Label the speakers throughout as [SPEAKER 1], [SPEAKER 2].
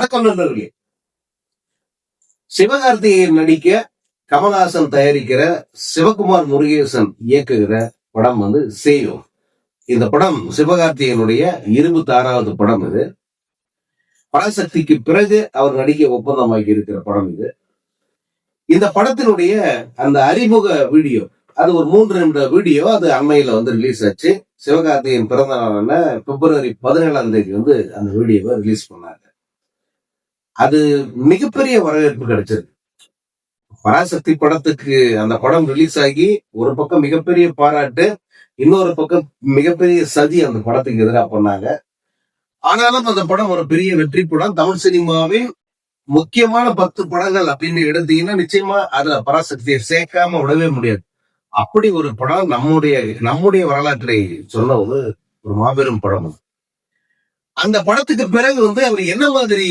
[SPEAKER 1] வணக்கம் நண்பர்களே. சிவகார்த்திகேயன் நடிக்க கமல்ஹாசன் தயாரிக்கிற சிவகுமார் முருகேசன் இயக்குகிற படம் சேயும். இந்த படம் சிவகார்த்திகேயனுடைய 26வது படம். இது பராசக்திக்கு பிறகு அவர் நடிக்க ஒப்பந்தமாகி இருக்கிற படம் இது. இந்த படத்தினுடைய அந்த அறிமுக வீடியோ, அது ஒரு 3 நிமிட வீடியோ, அது அண்மையில ரிலீஸ் ஆச்சு. சிவகார்த்திகேயன் பிறந்த நாளான பிப்ரவரி 17ஆம் தேதி அந்த வீடியோவை ரிலீஸ் பண்ணாங்க. அது மிகப்பெரிய வரவேற்பு கிடைச்சது. பராசக்தி படத்துக்கு அந்த படம் ரிலீஸ் ஆகி ஒரு பக்கம் மிகப்பெரிய பாராட்டு, இன்னொரு பக்கம் மிகப்பெரிய சதி அந்த படத்துக்கு எதிராக பண்ணாங்க. ஆனாலும் அந்த படம் ஒரு பெரிய வெற்றி படம். தமிழ் சினிமாவின் முக்கியமான 10 படங்கள் அப்படின்னு எடுத்தீங்கன்னா நிச்சயமா அதுல பராசக்தியை சேர்க்காம விடவே முடியாது. அப்படி ஒரு படம் நம்முடைய வரலாற்றை சொன்ன ஒரு மாபெரும் படம். அந்த படத்துக்கு பிறகு அவர் என்ன மாதிரி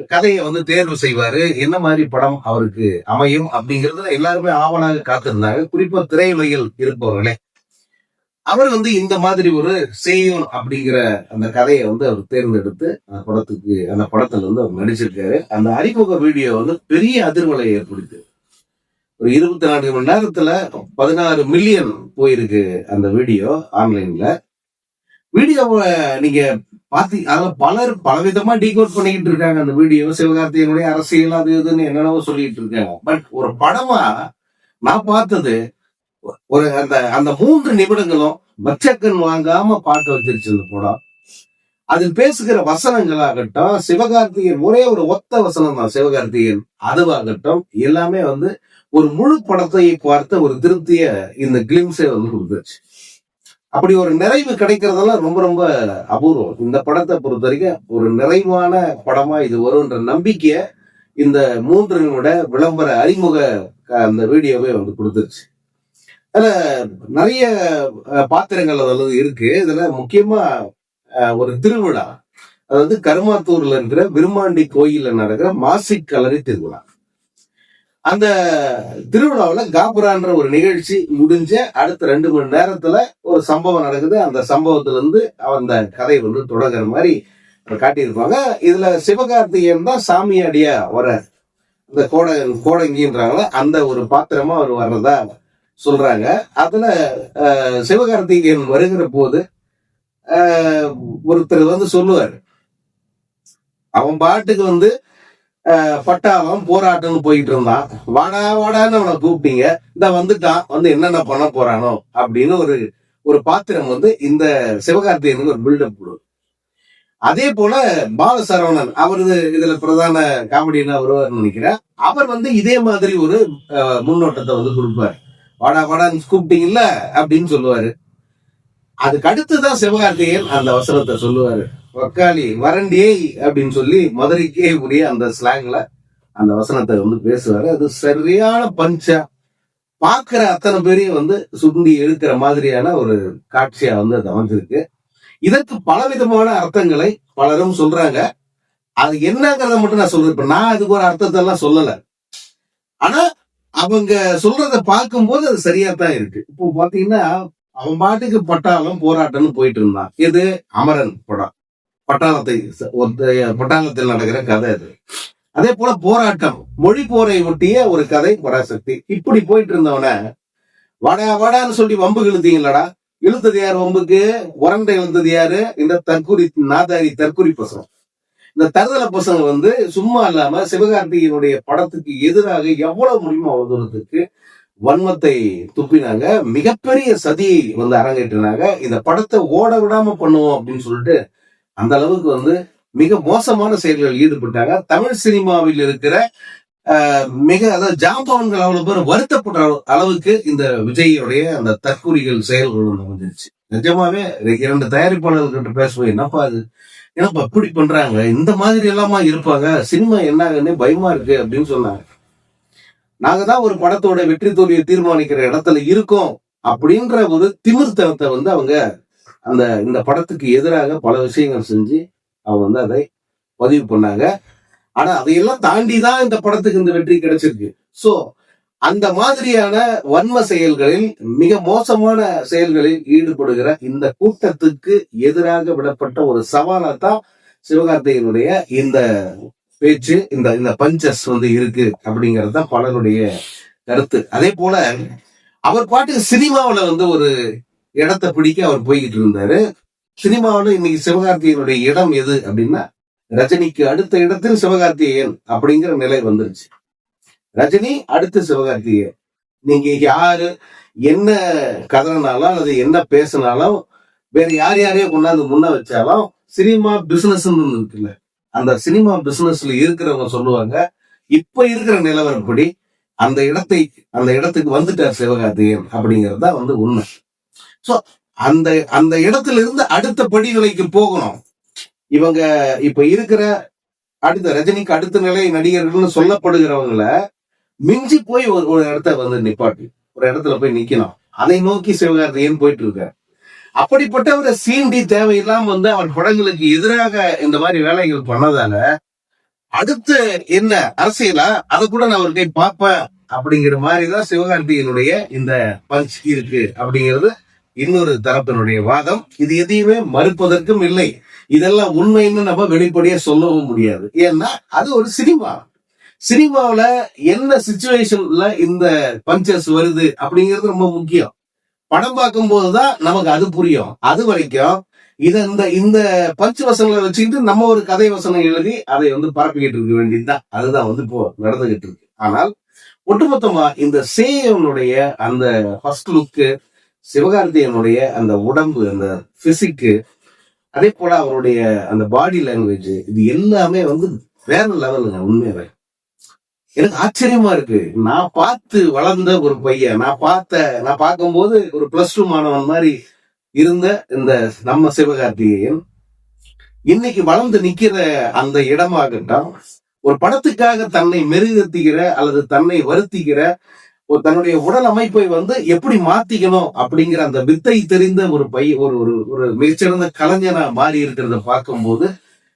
[SPEAKER 1] கதையை தேர்வு செய்வாரு, என்ன மாதிரி படம் அவருக்கு அமையும் அப்படிங்கறதுல எல்லாருமே ஆவலாக காத்திருந்தாங்க. குறிப்பா திரையுலகில் இருப்பவர்களே. அவர் இந்த மாதிரி ஒரு சேயோன் அப்படிங்கிற அந்த கதையை அவர் தேர்ந்தெடுத்து அந்த படத்துல அவர் நடிச்சிருக்காரு. அந்த அறிமுக வீடியோ பெரிய அதிர்வலை ஏற்படுத்து. ஒரு 24 மணி நேரத்துல 16 மில்லியன் போயிருக்கு அந்த வீடியோ ஆன்லைன்ல. வீடியோவை நீங்க அதெல்லாம் பலர் பலவிதமா டீகோட் பண்ணிக்கிட்டு இருக்காங்க. அந்த வீடியோ சிவகார்த்திகேயனுடைய அரசியல் அது இதுன்னு என்னென்னவோ சொல்லிட்டு இருக்காங்க. பட் ஒரு படமா நான் பார்த்தது அந்த 3 நிமிடங்களும் பச்சக்கன் வாங்காம பார்க்க வச்சிருச்சு அந்த படம். அதில் பேசுகிற வசனங்களாகட்டும், சிவகார்த்திகேயன் ஒரே ஒரு ஒத்த வசனம் தான் சிவகார்த்திகேயன், அதுவாகட்டும் எல்லாமே ஒரு முழு படத்தை பார்த்த ஒரு திருப்திய இந்த கிளிம்ஸே கொடுத்துருச்சு. அப்படி ஒரு நிறைவு கிடைக்கிறதெல்லாம் ரொம்ப ரொம்ப அபூர்வம். இந்த படத்தை பொறுத்த வரைக்கும் ஒரு நிறைவான படமா இது வரும்ன்ற நம்பிக்கைய இந்த 3 நிமிட விளம்பர அறிமுக அந்த வீடியோவே கொடுத்துருச்சு. அதுல நிறைய பாத்திரங்கள் இருக்கு. இதுல முக்கியமா ஒரு திருவிழா, அதாவது கருமாத்தூர்ல இருக்கிற விருமாண்டி கோயில்ல நடக்கிற மாசிக் கலரி திருவிழா. அந்த திருவிழாவில காபுரான்ற ஒரு நிகழ்ச்சி முடிஞ்ச அடுத்த 2 மணி நேரத்துல ஒரு சம்பவம் நடக்குது. அந்த சம்பவத்துல இருந்து அந்த கதை தொடங்குற மாதிரி காட்டியிருப்பாங்க. இதுல சிவகார்த்திகேயன் தான் சாமியாடியா வர இந்த கோடங்கின்றாங்கள அந்த ஒரு பாத்திரமா அவர் வர்றதா சொல்றாங்க. அதுல சிவகார்த்திகேயன் வருகிற போது ஒருத்தர் சொல்லுவார், அவன் பாட்டுக்கு பட்டாளம் போராட்டம்னு போயிட்டு இருந்தான், வாடா வாடான்னு அவனை கூப்பிட்டீங்க, இந்த வந்துட்டான், என்னென்ன பண்ண போறானோ அப்படின்னு ஒரு பாத்திரம் இந்த சிவகார்த்திகேயனுக்கு ஒரு பில்டப் கொடுக்கும். அதே போல பாலசரவணன் இதுல பிரதான காமெடினா வருவார்னு நினைக்கிறேன். அவர் இதே மாதிரி ஒரு முன்னோட்டத்தை கொடுப்பாரு. வாடா வாடான்னு கூப்பிட்டீங்கல்ல அப்படின்னு சொல்லுவாரு. அதுக்கு அடுத்துதான் சிவகார்த்திகேயன் அந்த அவசரத்தை சொல்லுவாரு, வக்காலி வரண்டியே அப்படின்னு சொல்லி மதுரைக்கே உரிய அந்த ஸ்லாங்ல அந்த வசனத்தை பேசுவாரு. அது சரியான பஞ்சா பாக்குற அத்தனை பேரையும் சுண்டி எடுக்கிற மாதிரியான ஒரு காட்சியா அது அமைஞ்சிருக்கு. இதற்கு பலவிதமான அர்த்தங்களை பலரும் சொல்றாங்க. அது என்னங்கிறத மட்டும் நான் சொல்றேன். இப்ப நான் அதுக்கு ஒரு அர்த்தத்தை எல்லாம் சொல்லல, ஆனா அவங்க சொல்றத பார்க்கும்போது அது சரியா தான் இருக்கு. இப்போ பாத்தீங்கன்னா அவன் பாட்டுக்கு பட்டாளம் போராட்டம்னு போயிட்டு இருந்தான். இது அமரன் படம், பட்டாளத்தில் நடக்கிற கதை அது. அதே போல போராட்டம், மொழி போரை ஒட்டிய ஒரு கதை பராசக்தி. இப்படி போயிட்டு இருந்தவன வாடா வாடான்னு சொல்லி வம்பு இழுத்தீங்களடா. இழுத்தது யாரு வம்புக்கு? உரண்டை இழுத்தது யாரு? இந்த தற்குறி பசங்க. இந்த தருதல பசங்க சும்மா இல்லாம சிவகார்த்திகேயனுடைய படத்துக்கு எதிராக எவ்வளவு முடியுமோ அவ்வளவு தூரத்துக்கு வன்மத்தை துப்பினாங்க. மிகப்பெரிய சதியை அரங்கேற்றினாங்க. இந்த படத்தை ஓட விடாம பண்ணுவோம் அப்படின்னு சொல்லிட்டு அந்த அளவுக்கு மிக மோசமான செயல்களில் ஈடுபட்டாங்க. தமிழ் சினிமாவில் இருக்கிற அதாவது ஜாம்பவன்கள் அவ்வளவு பேர் வருத்தப்பட்ட அளவுக்கு இந்த விஜயோடைய அந்த தற்கொலைகள் செயல்கள் அமைஞ்சிருச்சு. நிஜமாவே 2 தயாரிப்பாளர்கிட்ட பேசுவோம், என்னப்பா அது, என்னப்பா இப்படி பண்றாங்க, இந்த மாதிரி எல்லாமா இருப்பாங்க, சினிமா என்னாகன்னு பயமா இருக்கு அப்படின்னு சொன்னாங்க. நாங்க தான் ஒரு படத்தோட வெற்றி தோல்வியை தீர்மானிக்கிற இடத்துல இருக்கோம் அப்படின்ற ஒரு திமிர்த்தனத்தை அவங்க இந்த படத்துக்கு எதிராக பல விஷயங்கள் செஞ்சு அவங்க அதை பதிவு பண்ணாங்க. ஆனா அதையெல்லாம் தாண்டிதான் இந்த படத்துக்கு இந்த வெற்றி கிடைச்சிருக்கு. சோ அந்த மாதிரியான வன்ம செயல்களில், மிக மோசமான செயல்களில் ஈடுபடுகிற இந்த கூட்டத்துக்கு எதிராக விடப்பட்ட ஒரு சவாலாத்தான் சிவகார்த்திகேயனுடைய இந்த பேச்சு, இந்த இந்த பஞ்சஸ் வந்து இருக்கு அப்படிங்கிறது தான் பலருடைய கருத்து. அதே போல அவர் பாட்டுக்கு சினிமாவுல வந்து ஒரு இடத்தை பிடிக்க அவர் போய்கிட்டு இருந்தாரு. சினிமாவுல இன்னைக்கு சிவகார்த்திகேயனுடைய இடம் எது அப்படின்னா, ரஜினிக்கு அடுத்த இடத்தில் சிவகார்த்திகேயன் அப்படிங்கிற நிலை வந்துருச்சு. ரஜினி அடுத்து சிவகார்த்திகேயன். நீங்க யாரு என்ன கதறினாலும் அல்லது என்ன பேசினாலும் வேற யாரையோ கொண்டாந்து முன்ன வச்சாலும் சினிமா பிசினஸ் இருக்குல்ல, அந்த சினிமா பிசினஸ்ல இருக்கிறவங்க சொல்லுவாங்க, இப்ப இருக்கிற நிலவரப்படி அந்த இடத்துக்கு வந்துட்டார் சிவகார்த்திகேயன் அப்படிங்கிறது தான் வந்து உண்மை. சோ அந்த அந்த இடத்துல இருந்து அடுத்த படிநிலைக்கு போகணும். இவங்க இப்ப இருக்கிற அடுத்த ரஜினிக்கு அடுத்த நிலை நடிகர்கள்னு சொல்லப்படுகிறவங்கள மிஞ்சி போய் ஒரு இடத்த வந்து நிப்பாட்டி ஒரு இடத்துல போய் நிக்கணும். அதை நோக்கி சிவகார்த்திகேயன் போயிட்டு இருக்காரு. அப்படிப்பட்ட ஒரு சீண்டி தேவையில்லாம வந்து அவர் படங்களுக்கு எதிராக இந்த மாதிரி வேலைகள் பண்ணதால அடுத்து என்ன அரசியலா அதை கூட நான் ஒரு கை பார்ப்பேன் அப்படிங்கிற மாதிரிதான் சிவகார்த்திகேயனுடைய இந்த பஞ்ச் இருக்கு அப்படிங்கிறது இன்னொரு தரப்பினுடைய வாதம். இது எதையுமே மறுப்பதற்கும் இல்லை. இதெல்லாம் உண்மைன்னு நம்ம வெளிப்படையா சொல்லவும் முடியாது. ஏன்னா அது ஒரு சினிமாவுல என்ன சிச்சுவேஷன்ல இந்த பஞ்சஸ் வருது அப்படிங்கிறது ரொம்ப முக்கியம். படம் பார்க்கும் போதுதான் நமக்கு அது புரியும். அது வரைக்கும் இந்த பஞ்சு வசனங்களை வச்சுக்கிட்டு நம்ம ஒரு கதை வசனம் எழுதி அதை வந்து பரப்பிக்கிட்டு இருக்க வேண்டியதுதான். அதுதான் வந்து இப்போ நடந்துகிட்டு இருக்கு. ஆனால் ஒட்டுமொத்தமா இந்த சேயனுடைய அந்த ஃபர்ஸ்ட் லுக்கு, சிவகார்த்திகேயனுடைய அந்த உடம்பு, அந்த பிசிக்கு, அதே போல அவருடைய அந்த பாடி லாங்குவேஜ், இது எல்லாமே வந்து வேற லெவலுங்க. உண்மையாவே எனக்கு ஆச்சரியமா இருக்கு. நான் பார்த்து வளர்ந்த ஒரு பையன், நான் பார்க்கும்போது ஒரு +2 மாணவன் மாதிரி இருந்த இந்த நம்ம சிவகார்த்திகேயன் இன்னைக்கு வளர்ந்து நிக்கிற அந்த இடமாகட்டும், ஒரு படத்துக்காக தன்னை மெருகேத்திக்கிற அல்லது தன்னை வருத்திக்கிற ஒரு தன்னுடைய உடல் அமைப்பை வந்து எப்படி மாத்திக்கணும் அப்படிங்கிற அந்த வித்தை தெரிந்த ஒரு ஒரு மிகச்சிறந்த கலைஞனா மாறி இருக்கிறத பார்க்கும்போது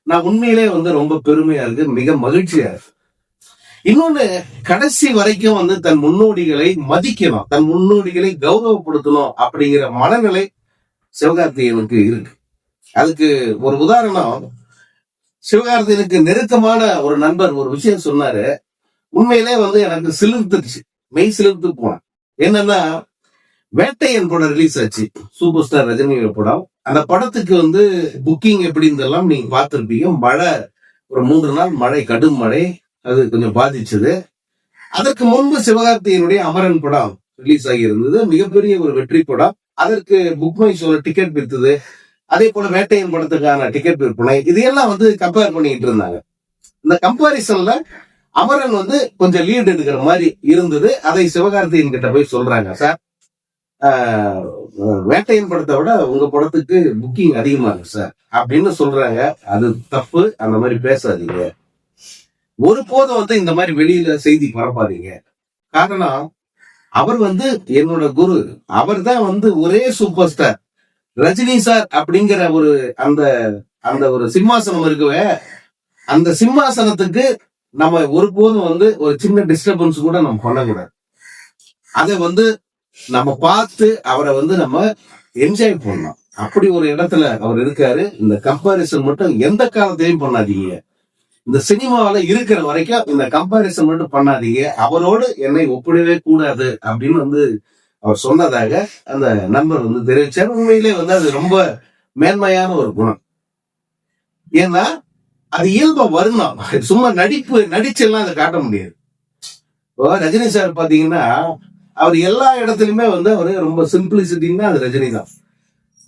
[SPEAKER 1] நான் உண்மையிலே வந்து ரொம்ப பெருமையா இருக்கு, மிக மகிழ்ச்சியா இருக்கு. இன்னொன்னு, கடைசி வரைக்கும் வந்து தன் முன்னோடிகளை மதிக்கணும், தன் முன்னோடிகளை கௌரவப்படுத்தணும் அப்படிங்கிற மனநிலை சிவகார்த்திகேயனுக்கு இருக்கு. அதுக்கு ஒரு உதாரணம், சிவகார்த்திகேயனுக்கு நெருக்கமான ஒரு நண்பர் ஒரு விஷயம் சொன்னாரு. உண்மையிலே வந்து எனக்கு சிலிர்த்துச்சு, மெய் சிலிர்த்து போனேன். என்னன்னா, வேட்டையன் படம் ரிலீஸ் ஆச்சு, சூப்பர் ஸ்டார் ரஜினி படம். அந்த படத்துக்கு வந்து புக்கிங் எப்படி இருந்தெல்லாம் நீங்க பார்த்திருப்பீங்க. மழை, ஒரு 3 நாள் மழை, கடும் மழை, அது கொஞ்சம் பாதிச்சது. அதற்கு முன்பு சிவகார்த்திகேயனுடைய அமரன் படம் ரிலீஸ் ஆகி இருந்தது, மிகப்பெரிய ஒரு வெற்றி படம். அதற்கு புக் மை ஷோல டிக்கெட் விற்றது. அதே போல வேட்டையன் படத்துக்கான டிக்கெட் விற்பனை, இதையெல்லாம் வந்து கம்பேர் பண்ணிட்டு இருந்தாங்க. இந்த கம்பாரிசன்ல அமரன் வந்து கொஞ்சம் லீட் எடுக்கிற மாதிரி இருந்தது. அதை சிவகார்த்திகேயன் கிட்ட போய் சொல்றாங்க, சார் வேட்டையன் படத்தை விட உங்க படத்துக்கு புக்கிங் அதிகமா இருக்கு சார் அப்படின்னு சொல்றாங்க. அது தப்பு, அந்த மாதிரி பேசாதீங்க, ஒருபோதும் வந்து இந்த மாதிரி வெளியில செய்தி பரப்பாதீங்க. காரணம், அவர் வந்து என்னோட குரு, அவர் தான் வந்து ஒரே சூப்பர் ஸ்டார் ரஜினி சார் அப்படிங்கிற ஒரு அந்த அந்த ஒரு சிம்மாசனம் இருக்குவே, அந்த சிம்மாசனத்துக்கு நம்ம ஒருபோதும் வந்து ஒரு சின்ன டிஸ்டர்பன்ஸ் கூட நம்ம பண்ணக்கூடாது. அதை வந்து நம்ம பார்த்து அவரை வந்து நம்ம என்ஜாய் பண்ணலாம். அப்படி ஒரு இடத்துல அவர் இருக்காரு. இந்த கம்பாரிசன் மட்டும் எந்த காலத்திலையும் பண்ணாதீங்க. இந்த சினிமாவில இருக்கிற வரைக்கும் இந்த கம்பாரிசன் மட்டும் பண்ணாதீங்க. அவரோடு என்னை ஒப்பிடவே கூடாது அப்படின்னு வந்து அவர் சொன்னதாக அந்த நண்பர் வந்து தெரிவிச்சார். உண்மையிலே வந்து அது ரொம்ப மேன்மையான ஒரு குணம். ஏன்னா அது இயல்பா வரணும், சும்மா நடிச்செல்லாம் அதை காட்ட முடியாது. இப்போ ரஜினி சார் பாத்தீங்கன்னா அவர் எல்லா இடத்துலயுமே வந்து அவரு ரொம்ப சிம்பிளிசிட்டின்னா அது ரஜினி தான்.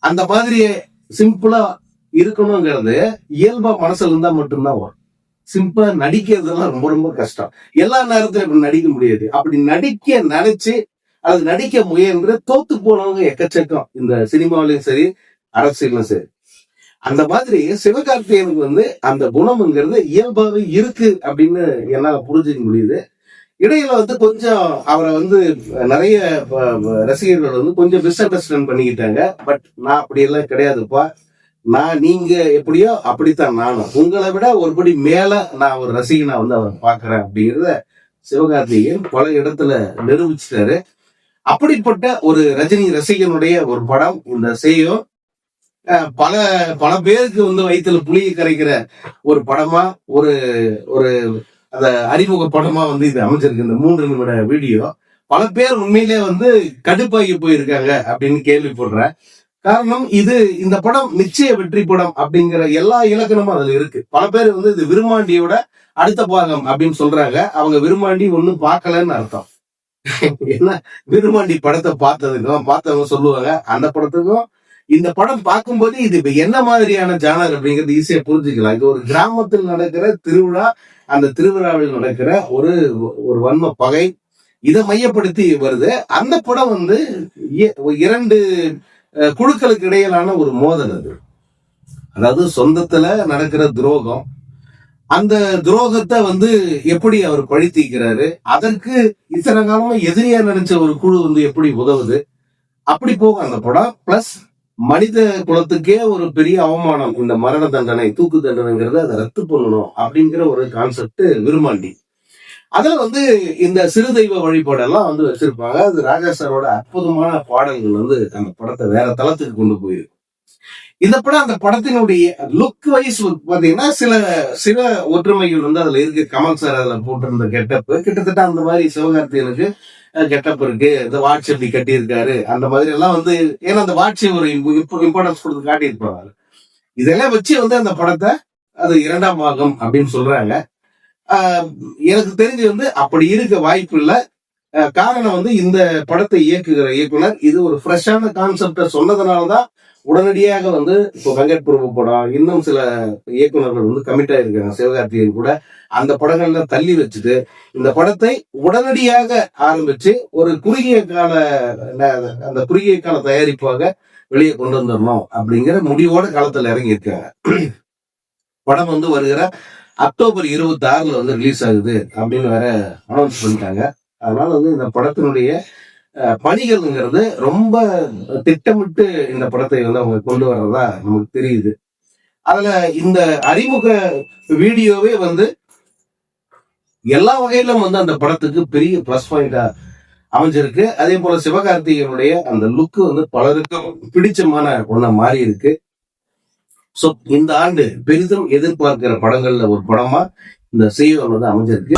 [SPEAKER 1] அந்த மாதிரி சிம்பிளா இருக்கணுங்கிறது இயல்பா மனசுல இருந்தா மட்டும்தான் வரும். சிம்பிளா நடிக்கிறதுலாம் ரொம்ப ரொம்ப கஷ்டம். எல்லா நேரத்திலும் இப்படி நடிக்க முடியாது. அப்படி நடிக்க நினைச்சு அது நடிக்க முயன்று தோத்து போனவங்க எக்கச்சக்கம், இந்த சினிமாவிலும் சரி அரசியலும் சரி. அந்த மாதிரி சிவகார்த்திகேயனுக்கு வந்து அந்த குணம்ங்கிறது இயல்பாவே இருக்கு அப்படின்னு என்னால புரிஞ்சுக்க முடியுது. இடையில வந்து கொஞ்சம் அவரை வந்து நிறைய ரசிகர்கள் வந்து கொஞ்சம் மிஸ் அண்டர்ஸ்டாண்ட் பண்ணிக்கிட்டாங்க. பட் நான் அப்படி எல்லாம் கிடையாதுப்பா, நீங்க எப்படியோ அப்படித்தான் நானும், உங்களை விட ஒருபடி மேல நான் ஒரு ரசிகனா வந்து அவரை பாக்குறேன் அப்படிங்கிறத சிவகார்த்திகேயன் பல இடத்துல நிரூபிச்சிட்டாரு. அப்படிப்பட்ட ஒரு ரஜினி ரசிகனுடைய ஒரு படம் இந்த சேயம். பல பல பேருக்கு வந்து வயிற்றுல புளியை கரைக்கிற ஒரு படமா, ஒரு ஒரு அந்த அறிமுக படமா வந்து இது அமைஞ்சிருக்கு. இந்த 3 நிமிட வீடியோ பல பேர் உண்மையிலே வந்து கடுப்பாகி போயிருக்காங்க அப்படின்னு கேள்விப்படுறேன். காரணம் இந்த படம் நிச்சய வெற்றி படம் அப்படிங்கிற எல்லா இலக்கணமும் அதுல இருக்கு. பல பேர் வந்து இது விருமாண்டியோட அடுத்த பாகம் அப்படின்னு சொல்றாங்க. அவங்க விருமாண்டி ஒண்ணும் பார்க்கலன்னு அர்த்தம். ஏன்னா விருமாண்டி படத்தை பார்த்தவங்க சொல்லுவாங்க. அந்த படத்துக்கும் இந்த படம் பார்க்கும்போது இது இப்ப என்ன மாதிரியான ஜானர் அப்படிங்கிறது ஈஸியா புரிஞ்சுக்கலாம். இது ஒரு கிராமத்தில் நடக்கிற திருவிழா, அந்த திருவிழாவில் நடக்கிற ஒரு ஒரு வன்ம பகை, இதை மையப்படுத்தி வருது. அந்த படம் வந்து 2 குழுக்களுக்கு இடையிலான ஒரு மோதல். அது அதாவது சொந்தத்துல நடக்கிற துரோகம், அந்த துரோகத்தை வந்து எப்படி அவர் பழி தீர்க்கிறாரு, அதற்கு இத்தனை காலமா எதிரியா நினைச்ச ஒரு குழு வந்து எப்படி உதவுது, அப்படி போகும் அந்த படம். பிளஸ் மனித குலத்துக்கே ஒரு பெரிய அவமானம், இந்த மரண தண்டனை, தூக்கு தண்டனைங்கிறத அதை ரத்து பண்ணணும் அப்படிங்கிற ஒரு கான்செப்ட் விருமாண்டி. அதுல வந்து இந்த சிறு தெய்வ வழிபாடெல்லாம் வந்து வச்சிருப்பாங்க. அது ராஜா சாரோட அற்புதமான பாடல்கள் வந்து அந்த படத்தை வேற தளத்துக்கு கொண்டு போயிருக்கு. இந்த படம் அந்த படத்தினுடைய லுக் வைஸ் பாத்தீங்கன்னா சில சில ஒற்றுமைகள் வந்து அதுல இருக்கு. கமல் சார் அதுல போட்டிருந்த கெட்டப் கிட்டத்தட்ட அந்த மாதிரி சிவகார்த்திகனுக்கு கெட்டப் இருக்கு. இந்த வாட்ச் எப்படி கட்டியிருக்காரு அந்த மாதிரி எல்லாம் வந்து, ஏன்னா அந்த வாட்ச் ஒரு இம்பார்ட்டன்ஸ் கொடுத்து காட்டியிருப்பாங்க. இதெல்லாம் வச்சு வந்து அந்த படத்தை அது 2ஆம் பாகம் அப்படின்னு சொல்றாங்க. எனக்கு தெரிஞ்சு வந்து அப்படி இருக்க வாய்ப்பு இல்லை. காரணம் வந்து இந்த படத்தை இயக்குகிற இயக்குனர் இது ஒரு ஃப்ரெஷ்ஷான கான்செப்டை சொன்னதுனாலதான் உடனடியாக வந்து இப்போ வெங்கட் பிரபு படம், இன்னும் சில இயக்குநர்கள் வந்து கமிட் ஆயிருக்காங்க, சிவகார்த்திகேயன் கூட. அந்த படங்கள்ல தள்ளி வச்சுட்டு இந்த படத்தை உடனடியாக ஆரம்பிச்சு ஒரு குறுகிய கால தயாரிப்பாக வெளியே கொண்டு வந்துடணும் அப்படிங்கிற முடிவோட காலத்துல இறங்கி இருக்காங்க. படம் வந்து வருகிற அக்டோபர் 26 வந்து ரிலீஸ் ஆகுது அப்படின்னு வேற அனௌன்ஸ் பண்ணிட்டாங்க. அதனால வந்து இந்த படத்தினுடைய பணிகள்ங்கிறது ரொம்ப திட்டமிட்டு இந்த படத்தை வந்து அவங்க கொண்டு வர்றதா நமக்கு தெரியுது. அதுல இந்த அறிமுக வீடியோவே வந்து எல்லா வகையிலும் வந்து அந்த படத்துக்கு பெரிய பிளஸ் பாயிண்டா அமைஞ்சிருக்கு. அதே போல சிவகார்த்திகேயனுடைய அந்த லுக்கு வந்து பலருக்கும் பிடிச்சமான ஒண்ணா மாறி இருக்கு. சோ இந்த ஆண்டு பெரிதும் எதிர்பார்க்கிற படங்கள்ல ஒரு படமா இந்த செய்வன் வந்து அமைஞ்சிருக்கு.